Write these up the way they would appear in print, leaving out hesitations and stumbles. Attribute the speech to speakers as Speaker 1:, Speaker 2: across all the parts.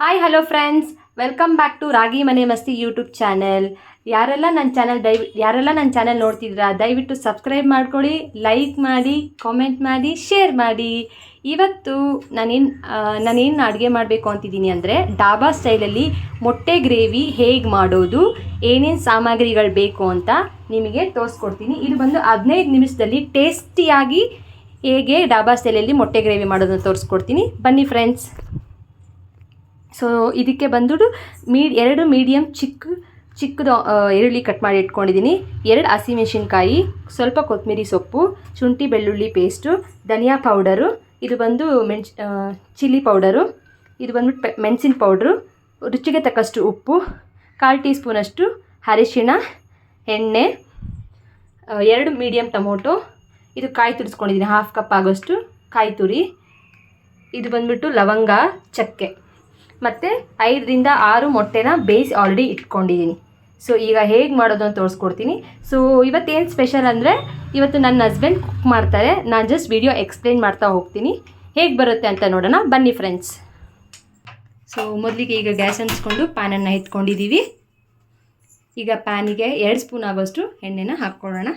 Speaker 1: Hi hello friends, welcome back to Ragi Mane Masti YouTube channel. ಯಾರೆಲ್ಲ ನನ್ನ channel ನೋಡ್ತಿದ್ದೀರಾ ದಯವಿಟ್ಟು ಸಬ್ಸ್ಕ್ರೈಬ್ ಮಾಡ್ಕೊಳ್ಳಿ, ಲೈಕ್ ಮಾಡಿ, ಕಾಮೆಂಟ್ ಮಾಡಿ, ಶೇರ್ ಮಾಡಿ. ಇವತ್ತು ನಾನೇನು ಅಡುಗೆ ಮಾಡಬೇಕು ಅಂತಿದ್ದೀನಿ ಅಂದರೆ ಡಾಬಾ ಸ್ಟೈಲಲ್ಲಿ ಮೊಟ್ಟೆ ಗ್ರೇವಿ ಹೇಗೆ ಮಾಡೋದು, ಏನೇನು ಸಾಮಗ್ರಿಗಳು ಬೇಕು ಅಂತ ನಿಮಗೆ ತೋರಿಸ್ಕೊಡ್ತೀನಿ. ಇದು ಬಂದು 15 ನಿಮಿಷದಲ್ಲಿ ಟೇಸ್ಟಿಯಾಗಿ ಹೇಗೆ ಡಾಬಾ ಸ್ಟೈಲಲ್ಲಿ ಮೊಟ್ಟೆ ಗ್ರೇವಿ ಮಾಡೋದನ್ನು ತೋರಿಸ್ಕೊಡ್ತೀನಿ. ಬನ್ನಿ ಫ್ರೆಂಡ್ಸ್. ಸೊ ಇದಕ್ಕೆ ಬಂದುಬಿಟ್ಟು ಎರಡು ಮೀಡಿಯಮ್ ಚಿಕ್ಕದು ಈರುಳ್ಳಿ ಕಟ್ ಮಾಡಿ ಇಟ್ಕೊಂಡಿದ್ದೀನಿ, 2 ಹಸಿಮೆಣಸಿನ್ಕಾಯಿ, ಸ್ವಲ್ಪ ಕೊತ್ತಂಬರಿ ಸೊಪ್ಪು, ಶುಂಠಿ ಬೆಳ್ಳುಳ್ಳಿ ಪೇಸ್ಟು, ಧನಿಯಾ ಪೌಡರು, ಇದು ಬಂದು ಚಿಲ್ಲಿ ಪೌಡರು, ಇದು ಬಂದ್ಬಿಟ್ಟು ಮೆಣಸಿನ ಪೌಡ್ರು, ರುಚಿಗೆ ತಕ್ಕಷ್ಟು ಉಪ್ಪು, 1/4 ಟೀ ಸ್ಪೂನಷ್ಟು ಅರಿಶಿಣ, ಎಣ್ಣೆ, 2 ಮೀಡಿಯಮ್ ಟೊಮೊಟೊ, ಇದು ಕಾಯಿ ತುರಿಸ್ಕೊಂಡಿದ್ದೀನಿ 1/2 ಕಪ್ ಆಗೋಷ್ಟು ಕಾಯಿ ತುರಿ, ಇದು ಬಂದ್ಬಿಟ್ಟು ಲವಂಗ, ಚಕ್ಕೆ, ಮತ್ತು 5ರಿಂದ 6 ಮೊಟ್ಟೆನ ಬೇಯಿಸಿ ಆಲ್ರೆಡಿ ಇಟ್ಕೊಂಡಿದ್ದೀನಿ. ಸೊ ಈಗ ಹೇಗೆ ಮಾಡೋದು ಅಂತ ತೋರಿಸ್ಕೊಡ್ತೀನಿ. ಸೊ ಇವತ್ತೇನು ಸ್ಪೆಷಲ್ ಅಂದರೆ ಇವತ್ತು ನನ್ನ ಹಸ್ಬೆಂಡ್ ಕುಕ್ ಮಾಡ್ತಾರೆ, ನಾನು ಜಸ್ಟ್ ವಿಡಿಯೋ ಎಕ್ಸ್ಪ್ಲೇನ್ ಮಾಡ್ತಾ ಹೋಗ್ತೀನಿ. ಹೇಗೆ ಬರುತ್ತೆ ಅಂತ ನೋಡೋಣ, ಬನ್ನಿ ಫ್ರೆಂಡ್ಸ್. ಸೊ ಮೊದಲಿಗೆ ಈಗ ಗ್ಯಾಸ್ ಹಂಚ್ಕೊಂಡು ಪ್ಯಾನನ್ನು ಇಟ್ಕೊಂಡಿದ್ದೀವಿ. ಈಗ ಪ್ಯಾನಿಗೆ 2 ಸ್ಪೂನ್ ಆಗೋಷ್ಟು ಎಣ್ಣೆನ ಹಾಕ್ಕೊಳ್ಳೋಣ.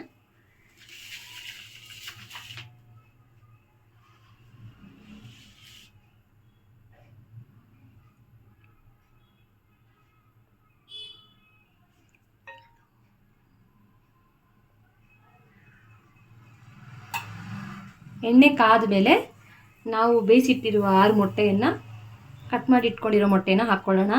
Speaker 1: ಎಣ್ಣೆ ಕಾದ ಮೇಲೆ ನಾವು ಬೇಯಿಸಿಟ್ಟಿರುವ 6 ಮೊಟ್ಟೆಯನ್ನು ಕಟ್ ಮಾಡಿ ಇಟ್ಕೊಂಡಿರೋ ಮೊಟ್ಟೆನ ಹಾಕ್ಕೊಳ್ಳೋಣ.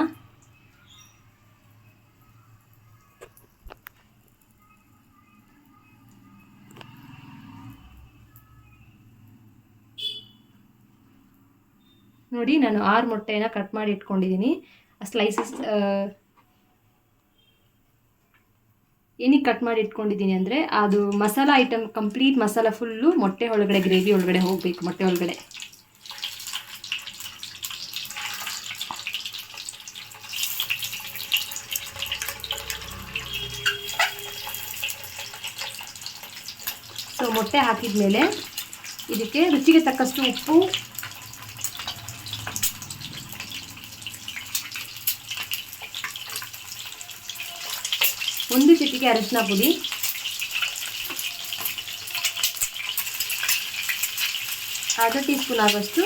Speaker 1: ನೋಡಿ, ನಾನು 6 ಮೊಟ್ಟೆನ ಕಟ್ ಮಾಡಿ ಇಟ್ಕೊಂಡಿದ್ದೀನಿ. ಸ್ಲೈಸಸ್ ಏನಕ್ಕೆ ಕಟ್ ಮಾಡಿ ಇಟ್ಕೊಂಡಿದ್ದೀನಿ ಅಂದರೆ ಅದು masala item, complete masala full ಮೊಟ್ಟೆ ಒಳಗಡೆ, ಗ್ರೇವಿ ಒಳಗಡೆ ಹೋಗಬೇಕು. ಮೊಟ್ಟೆ ಒಳಗಡೆ ಸೊ ಮೊಟ್ಟೆ ಹಾಕಿದ ಮೇಲೆ ಇದಕ್ಕೆ ರುಚಿಗೆ ತಕ್ಕಷ್ಟು ಉಪ್ಪು, ಒಂದು ಚಿಟಿಕೆ ಅರಿಶಿನ ಪುಡಿ, ಅರ್ಧ ಟೀ ಸ್ಪೂನ್ ಆಗೋಷ್ಟು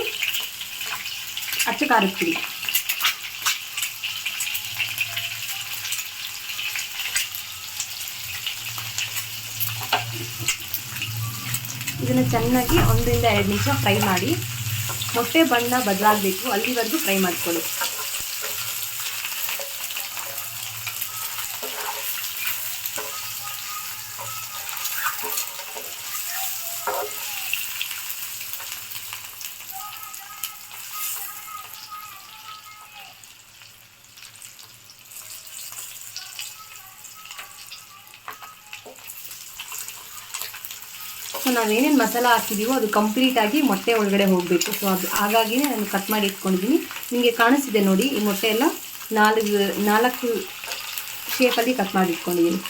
Speaker 1: ಅಚ್ಚ ಖಾರದ ಪುಡಿ, ಇದನ್ನು ಚೆನ್ನಾಗಿ 1ರಿಂದ 2 ನಿಮಿಷ ಫ್ರೈ ಮಾಡಿ ಮೊಟ್ಟೆ ಬಣ್ಣ ಬದಲಾಗಬೇಕು ಅಲ್ಲಿವರೆಗೂ ಫ್ರೈ ಮಾಡ್ಕೊಳ್ಳಿ. ಸೊ ನಾವೇನೇನು ಮಸಾಲ ಹಾಕಿದ್ದೀವೋ ಅದು ಕಂಪ್ಲೀಟಾಗಿ ಮೊಟ್ಟೆ ಒಳಗಡೆ ಹೋಗಬೇಕು. ಸೊ ಅದು ಹಾಗಾಗಿನೇ ನಾನು ಕಟ್ ಮಾಡಿ ಇಟ್ಕೊಂಡಿದ್ದೀನಿ. ನಿಮಗೆ ಕಾಣಿಸ್ತಿದೆ ನೋಡಿ, ಈ ಮೊಟ್ಟೆ ಎಲ್ಲ 4 ಶೇಪಲ್ಲಿ ಕಟ್ ಮಾಡಿ ಇಟ್ಕೊಂಡಿದ್ದೀನಿ.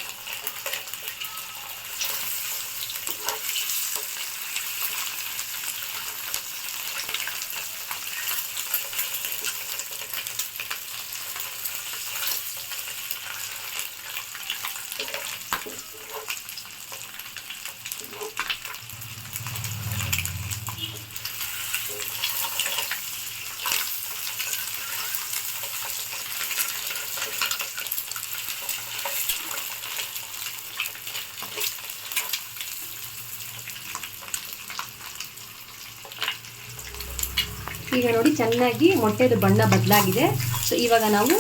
Speaker 1: ಈಗ ನೋಡಿ, ಚೆನ್ನಾಗಿ ಮೊಟ್ಟೆದು ಬಣ್ಣ ಬದಲಾಗಿದೆ. ಸೊ ಇವಾಗ ನಾವು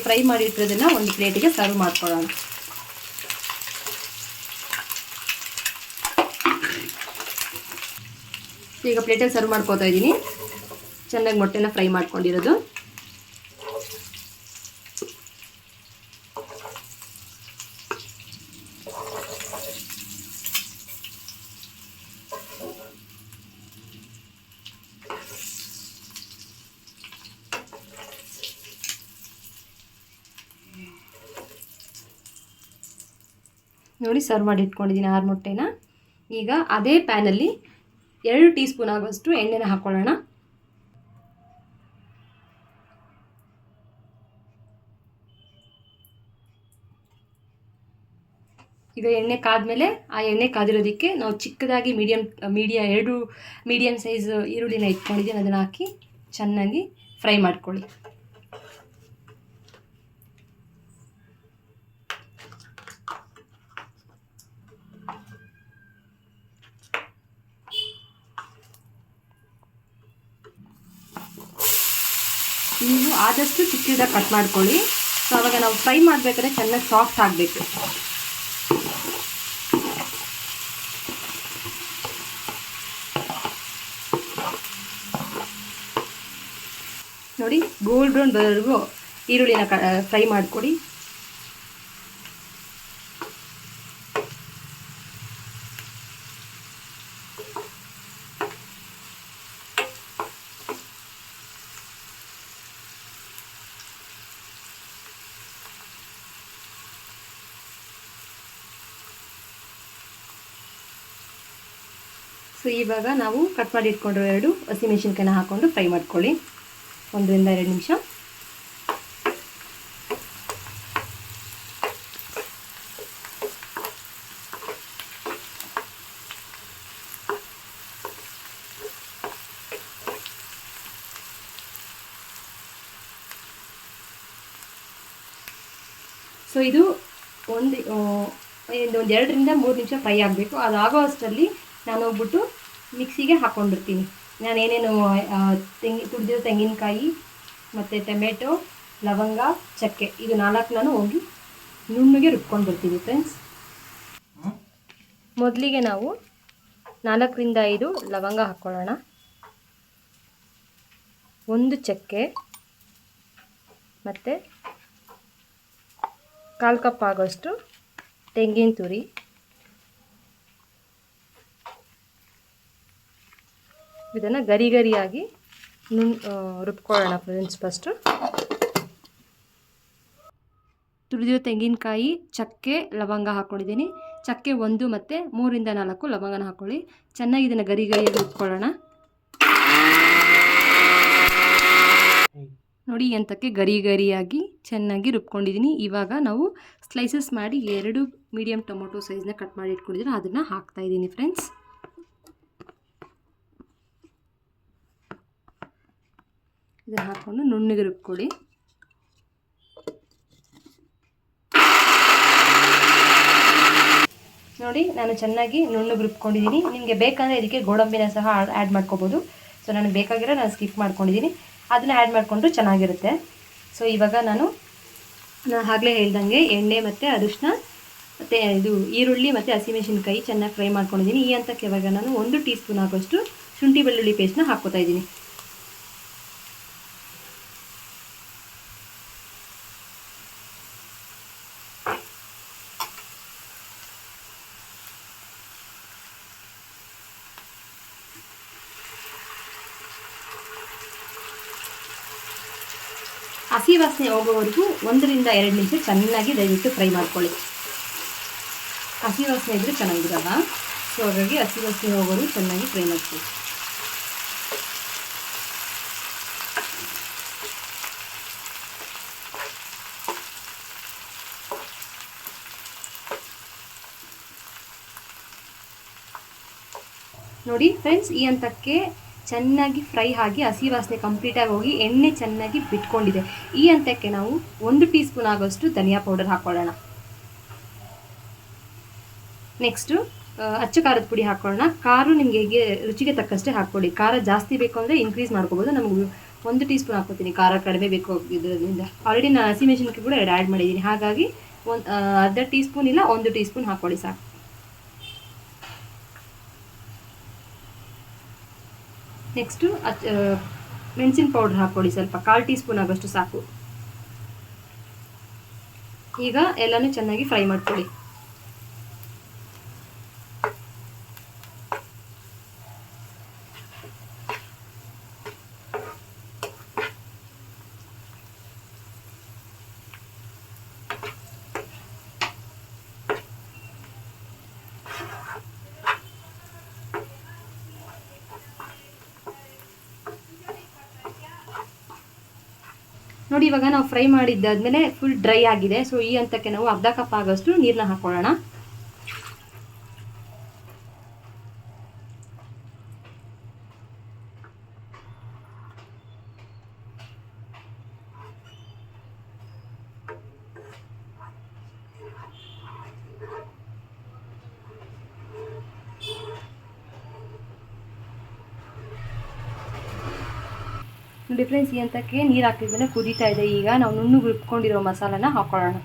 Speaker 1: ಫ್ರೈ ಮಾಡಿಟ್ಟಿರೋದನ್ನು ಒಂದು ಪ್ಲೇಟಿಗೆ ಸರ್ವ್ ಮಾಡ್ಕೊಳ್ಳೋಣ. ಈಗ ಪ್ಲೇಟಲ್ಲಿ ಸರ್ವ್ ಮಾಡ್ಕೋತಾ ಇದ್ದೀನಿ, ಚೆನ್ನಾಗಿ ಮೊಟ್ಟೆನ ಫ್ರೈ ಮಾಡ್ಕೊಂಡಿರೋದು. ನೋಡಿ, ಸರ್ವ್ ಮಾಡಿ ಇಟ್ಕೊಂಡಿದ್ದೀನಿ 6 ಮೊಟ್ಟೆನ. ಈಗ ಅದೇ ಪ್ಯಾನಲ್ಲಿ 2 ಟೀ ಸ್ಪೂನ್ ಆಗೋಷ್ಟು ಎಣ್ಣೆನ ಹಾಕ್ಕೊಳ್ಳೋಣ. ಈಗ ಎಣ್ಣೆ ಕಾದ್ಮೇಲೆ ಆ ಎಣ್ಣೆ ಕಾದಿರೋದಕ್ಕೆ ನಾವು ಚಿಕ್ಕದಾಗಿ ಎರಡು ಮೀಡಿಯಮ್ ಸೈಜ್ ಈರುಳ್ಳಿನ ಇಟ್ಕೊಂಡಿದ್ದೀನಿ, ಅದನ್ನು ಹಾಕಿ ಚೆನ್ನಾಗಿ ಫ್ರೈ ಮಾಡ್ಕೊಳ್ಳಿ. ನೀವು ಆದಷ್ಟು ಚಿಕ್ಕದಾಗಿ ಕಟ್ ಮಾಡ್ಕೊಳ್ಳಿ. ಸೊ ಆವಾಗ ನಾವು ಫ್ರೈ ಮಾಡಬೇಕಾದ್ರೆ ಚೆನ್ನಾಗಿ ಸಾಫ್ಟ್ ಆಗಬೇಕು. ನೋಡಿ, ಗೋಲ್ಡ್ ಬ್ರೌನ್ ಬರೋವರೆಗೂ ಈರುಳ್ಳಿನ ಫ್ರೈ ಮಾಡಿಕೊಡಿ. ಸೊ ಇವಾಗ ನಾವು ಕಟ್ ಮಾಡಿ ಇಟ್ಕೊಂಡಿರೋ 2 ಹಸಿಮೆಣಸಿನ್ಕಾಯಿನ ಹಾಕ್ಕೊಂಡು ಫ್ರೈ ಮಾಡ್ಕೊಳ್ಳಿ 1 ರಿಂದ 2 ನಿಮಿಷ. ಸೊ ಇದು ಒಂದು 2 ರಿಂದ 3 ನಿಮಿಷ ಫ್ರೈ ಆಗಬೇಕು. ಅದಾಗೋ ಅಷ್ಟರಲ್ಲಿ ನಾನು ಹೋಗ್ಬಿಟ್ಟು ಮಿಕ್ಸಿಗೆ ಹಾಕ್ಕೊಂಡಿರ್ತೀನಿ. ನಾನೇನೇನು ತುರಿದಿರೋ ತೆಂಗಿನಕಾಯಿ ಮತ್ತು ಟೊಮೆಟೊ, ಲವಂಗ, ಚಕ್ಕೆ ಇದು 4 ನಾನು ಹೋಗಿ ನುಣ್ಣಗೆ ರುಬ್ಕೊಂಡು ಬರ್ತೀನಿ ಫ್ರೆಂಡ್ಸ್. ಮೊದಲಿಗೆ ನಾವು 4 ರಿಂದ 5 ಲವಂಗ ಹಾಕ್ಕೊಳ್ಳೋಣ, 1 ಚಕ್ಕೆ ಮತ್ತು 1/4 ಕಪ್ ಆಗೋಷ್ಟು ತೆಂಗಿನ ತುರಿ, ಇದನ್ನು ಗರಿಯಾಗಿ ರುಬ್ಕೊಳ್ಳೋಣ ಫ್ರೆಂಡ್ಸ್. ಫಸ್ಟು ತುರಿದಿರೋ ತೆಂಗಿನಕಾಯಿ, ಚಕ್ಕೆ, ಲವಂಗ ಹಾಕ್ಕೊಂಡಿದ್ದೀನಿ. ಚಕ್ಕೆ 1 ಮತ್ತು 3 ರಿಂದ 4 ಲವಂಗನ ಹಾಕ್ಕೊಳ್ಳಿ. ಚೆನ್ನಾಗಿ ಇದನ್ನು ಗರಿಯಾಗಿ ರುಬ್ಕೊಳ್ಳೋಣ. ನೋಡಿ, ಎಂತಕ್ಕೆ ಗರಿಯಾಗಿ ಚೆನ್ನಾಗಿ ರುಬ್ಕೊಂಡಿದ್ದೀನಿ. ಇವಾಗ ನಾವು ಸ್ಲೈಸಸ್ ಮಾಡಿ 2 ಮೀಡಿಯಮ್ ಟೊಮೊಟೊ ಸೈಜ್ನ ಕಟ್ ಮಾಡಿ ಇಟ್ಕೊಂಡಿದ್ದೀನಿ, ಅದನ್ನು ಹಾಕ್ತಾಯಿದ್ದೀನಿ ಫ್ರೆಂಡ್ಸ್. ಇದನ್ನು ಹಾಕ್ಕೊಂಡು ನುಣ್ಣಗೆ ರುಬ್ಕೊಳ್ಳಿ. ನೋಡಿ, ನಾನು ಚೆನ್ನಾಗಿ ನುಣ್ಣಗೆ ರುಬ್ಕೊಂಡಿದ್ದೀನಿ. ನಿಮಗೆ ಬೇಕಂದರೆ ಇದಕ್ಕೆ ಗೋಡಂಬಿನ ಸಹ ಆ್ಯಡ್ ಮಾಡ್ಕೋಬೋದು. ಸೊ ನನಗೆ ಬೇಕಾಗಿರೋ ನಾನು ಸ್ಕಿಪ್ ಮಾಡ್ಕೊಂಡಿದ್ದೀನಿ, ಅದನ್ನು ಆ್ಯಡ್ ಮಾಡಿಕೊಂಡ್ರು ಚೆನ್ನಾಗಿರುತ್ತೆ. ಸೊ ಇವಾಗ ನಾನು ಆಗಲೇ ಹೇಳ್ದಂಗೆ ಎಣ್ಣೆ ಮತ್ತು ಅರಿಶಿನ ಮತ್ತು ಇದು ಈರುಳ್ಳಿ ಮತ್ತು ಹಸಿಮೆಣಸಿನ್ಕಾಯಿ ಚೆನ್ನಾಗಿ ಫ್ರೈ ಮಾಡ್ಕೊಂಡಿದ್ದೀನಿ. ಈ ಹಂತಕ್ಕೆ ಇವಾಗ ನಾನು 1 ಟೀ ಸ್ಪೂನ್ ಆಗೋಷ್ಟು ಶುಂಠಿ ಬೆಳ್ಳುಳ್ಳಿ ಪೇಸ್ಟ್ನ ಹಾಕ್ಕೋತಾ ಇದ್ದೀನಿ. ಹಸಿ ವಾಸನೆ ಹೋಗೋವರೆಗೂ 1 ರಿಂದ 2 ನಿಮಿಷ ಚೆನ್ನಾಗಿ ದಯವಿಟ್ಟು ಫ್ರೈ ಮಾಡ್ಕೊಳ್ಳಿ. ಹಸಿ ವಾಸನೆ ಇದ್ದರೆ ಚೆನ್ನಾಗಿರಲ್ಲ. ಸೊ ಹಾಗಾಗಿ ಹಸಿ ವಾಸನೆ ಹೋಗೋವರೆಗೂ ಚೆನ್ನಾಗಿ ಫ್ರೈ ಮಾಡ್ಕೊಳ್ಳಿ. ನೋಡಿ ಫ್ರೆಂಡ್ಸ್, ಈ ಹಂತಕ್ಕೆ ಚೆನ್ನಾಗಿ ಫ್ರೈ ಆಗಿ ಹಸಿ ವಾಸನೆ ಕಂಪ್ಲೀಟಾಗಿ ಹೋಗಿ ಎಣ್ಣೆ ಚೆನ್ನಾಗಿ ಬಿಟ್ಕೊಂಡಿದೆ. ಈ ಹಂತಕ್ಕೆ ನಾವು 1 ಟೀ ಸ್ಪೂನ್ ಆಗೋಷ್ಟು ಧನಿಯಾ ಪೌಡರ್ ಹಾಕ್ಕೊಳ್ಳೋಣ. ನೆಕ್ಸ್ಟು ಅಚ್ಚ ಖಾರದ ಪುಡಿ ಹಾಕ್ಕೊಳ್ಳೋಣ. ಖಾರ ನಿಮಗೆ ಹೇಗೆ ರುಚಿಗೆ ತಕ್ಕಷ್ಟೇ ಹಾಕ್ಕೊಳ್ಳಿ. ಖಾರ ಜಾಸ್ತಿ ಬೇಕು ಅಂದರೆ ಇನ್ಕ್ರೀಸ್ ಮಾಡ್ಕೋಬೋದು. ನಮಗೆ 1 ಟೀ ಸ್ಪೂನ್ ಹಾಕ್ಕೊತೀನಿ, ಖಾರ ಕಡಿಮೆ ಬೇಕು ಇದರಿಂದ. ಆಲ್ರೆಡಿ ನಾನು ಹಸಿಮೆಣಸಿನ್ಕಾಯಿ ಕೂಡ 2 ಆ್ಯಡ್ ಮಾಡಿದ್ದೀನಿ, ಹಾಗಾಗಿ ಅರ್ಧ ಟೀ ಸ್ಪೂನ್ ಇಲ್ಲ 1 ಟೀ ಸ್ಪೂನ್ ಹಾಕ್ಕೊಳ್ಳಿ ಸಾಕು. ನೆಕ್ಸ್ಟು ಮೆಣಸಿನ ಪೌಡ್ರ್ ಹಾಕ್ಕೊಳ್ಳಿ ಸ್ವಲ್ಪ, 1/4 ಟೀ ಸ್ಪೂನ್ ಆಗೋಷ್ಟು ಸಾಕು. ಈಗ ಎಲ್ಲನೂ ಚೆನ್ನಾಗಿ ಫ್ರೈ ಮಾಡ್ಕೊಳ್ಳಿ. ನೋಡಿ, ಇವಾಗ ನಾವು ಫ್ರೈ ಮಾಡಿದ್ದಾದಮೇಲೆ ಫುಲ್ ಡ್ರೈ ಆಗಿದೆ. ಸೊ ಈ ಹಂತಕ್ಕೆ ನಾವು ಅರ್ಧ ಕಪ್ ಆಗೋಷ್ಟು ನೀರನ್ನ ಹಾಕ್ಕೊಳ್ಳೋಣ. ನೋಡಿ ಫ್ರೆಂಡ್ಸ್, ಈ ಹಂತಕ್ಕೆ ನೀರು ಹಾಕಿದ್ಮೇಲೆ ಕುದೀತಾ ಇದೆ. ಈಗ ನಾವು ನುಣ್ಣಗೆ ರುಬ್ಕೊಂಡಿರೋ ಮಸಾಲಾನ ಹಾಕ್ಕೊಳ್ಳೋಣ.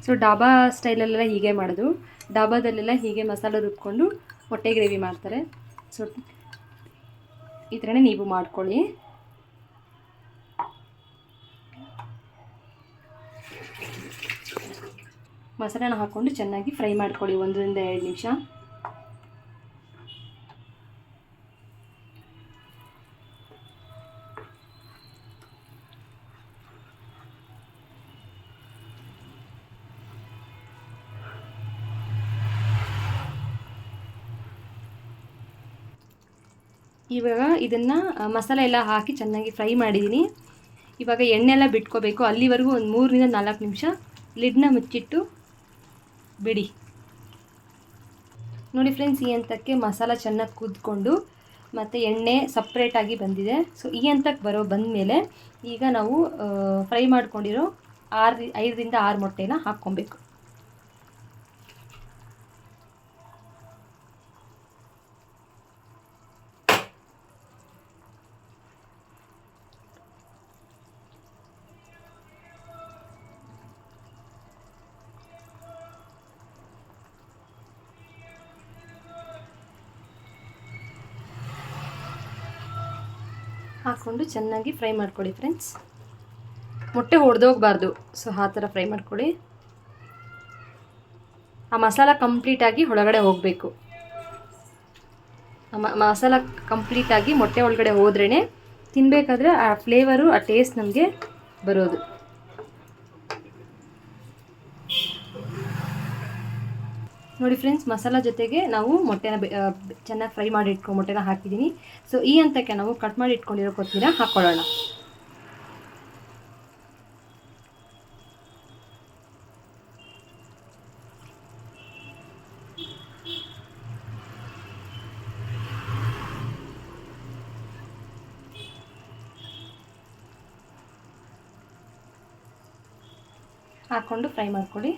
Speaker 1: ಸೊ ಡಾಬಾ ಸ್ಟೈಲಲ್ಲೆಲ್ಲ ಹೀಗೆ ಮಾಡೋದು. ಡಾಬಾದಲ್ಲೆಲ್ಲ ಹೀಗೆ ಮಸಾಲೆ ರುಬ್ಕೊಂಡು ಮೊಟ್ಟೆ ಗ್ರೇವಿ ಮಾಡ್ತಾರೆ. ಸೊ ಈ ಥರನೇ ನೀವು ಮಾಡ್ಕೊಳ್ಳಿ. ಮಸಾಲೆನ ಹಾಕ್ಕೊಂಡು ಚೆನ್ನಾಗಿ ಫ್ರೈ ಮಾಡ್ಕೊಳ್ಳಿ 1 ರಿಂದ 2 ನಿಮಿಷ. ಇವಾಗ ಇದನ್ನು ಮಸಾಲೆ ಎಲ್ಲ ಹಾಕಿ ಚೆನ್ನಾಗಿ ಫ್ರೈ ಮಾಡಿದ್ದೀನಿ. ಇವಾಗ ಎಣ್ಣೆ ಎಲ್ಲ ಬಿಟ್ಕೋಬೇಕು. ಅಲ್ಲಿವರೆಗೂ ಒಂದು 3 ರಿಂದ 4 ನಿಮಿಷ ಲಿಡ್ನ ಮುಚ್ಚಿಟ್ಟು ಬಿಡಿ. ನೋಡಿ ಫ್ರೆಂಡ್ಸ್, ಈ ಹಂತಕ್ಕೆ ಮಸಾಲ ಚೆನ್ನಾಗಿ ಕುದ್ಕೊಂಡು ಮತ್ತು ಎಣ್ಣೆ ಸಪ್ರೇಟಾಗಿ ಬಂದಿದೆ. ಸೊ ಈ ಹಂತಕ್ಕೆ ಬಂದಮೇಲೆ ಈಗ ನಾವು ಫ್ರೈ ಮಾಡ್ಕೊಂಡಿರೋ 5 ರಿಂದ 6 ಮೊಟ್ಟೆನ ಹಾಕ್ಕೊಬೇಕು. ಹಾಕ್ಕೊಂಡು ಚೆನ್ನಾಗಿ ಫ್ರೈ ಮಾಡ್ಕೊಳ್ಳಿ ಫ್ರೆಂಡ್ಸ್. ಮೊಟ್ಟೆ ಒಡೆದೋಗಬಾರ್ದು. ಸೊ ಆ ಥರ ಫ್ರೈ ಮಾಡ್ಕೊಳ್ಳಿ. ಆ ಮಸಾಲ ಕಂಪ್ಲೀಟಾಗಿ ಒಳಗಡೆ ಹೋಗಬೇಕು. ಮಸಾಲ ಕಂಪ್ಲೀಟಾಗಿ ಮೊಟ್ಟೆ ಒಳಗಡೆ ಹೋದ್ರೇ ತಿನ್ನಬೇಕಾದ್ರೆ ಆ ಫ್ಲೇವರು, ಆ ಟೇಸ್ಟ್ ನಮಗೆ ಬರೋದು. ನೋಡಿ ಫ್ರೆಂಡ್ಸ್, ಮಸಾಲ ಜೊತೆಗೆ ನಾವು ಮೊಟ್ಟೆನ ಚೆನ್ನಾಗಿ ಫ್ರೈ ಮಾಡಿ ಮೊಟ್ಟೆನ ಹಾಕಿದ್ದೀನಿ. ಸೊ ಈ ಹಂತಕ್ಕೆ ನಾವು ಕಟ್ ಮಾಡಿ ಇಟ್ಕೊಂಡಿರೋ ಕೊತ್ತಂಬರಿ ಹಾಕ್ಕೊಳ್ಳೋಣ. ಹಾಕ್ಕೊಂಡು ಫ್ರೈ ಮಾಡ್ಕೊಳ್ಳಿ.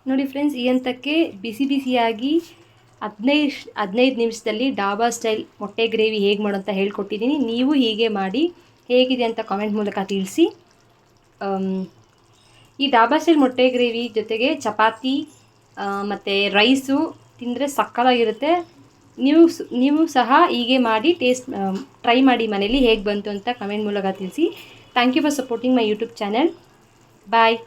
Speaker 1: ನೋಡಿ ಫ್ರೆಂಡ್ಸ್, ಈ ಹಂತಕ್ಕೆ ಬಿಸಿ ಬಿಸಿಯಾಗಿ 15 ನಿಮಿಷದಲ್ಲಿ ಡಾಬಾ ಸ್ಟೈಲ್ ಮೊಟ್ಟೆ ಗ್ರೇವಿ ಹೇಗೆ ಮಾಡೋ ಅಂತ ಹೇಳ್ಕೊಟ್ಟಿದ್ದೀನಿ. ನೀವು ಹೀಗೆ ಮಾಡಿ ಹೇಗಿದೆ ಅಂತ ಕಾಮೆಂಟ್ ಮೂಲಕ ತಿಳಿಸಿ. ಈ ಡಾಬಾ ಸ್ಟೈಲ್ ಮೊಟ್ಟೆ ಗ್ರೇವಿ ಜೊತೆಗೆ ಚಪಾತಿ ಮತ್ತು ರೈಸು ತಿಂದರೆ ಸಕ್ಕತ್ತಾಗಿರುತ್ತೆ. ನೀವು ಸಹ ಹೀಗೆ ಮಾಡಿ ಟ್ರೈ ಮಾಡಿ ಮನೇಲಿ ಹೇಗೆ ಬಂತು ಅಂತ ಕಮೆಂಟ್ ಮೂಲಕ ತಿಳಿಸಿ. Thank you for supporting my YouTube channel. Bye.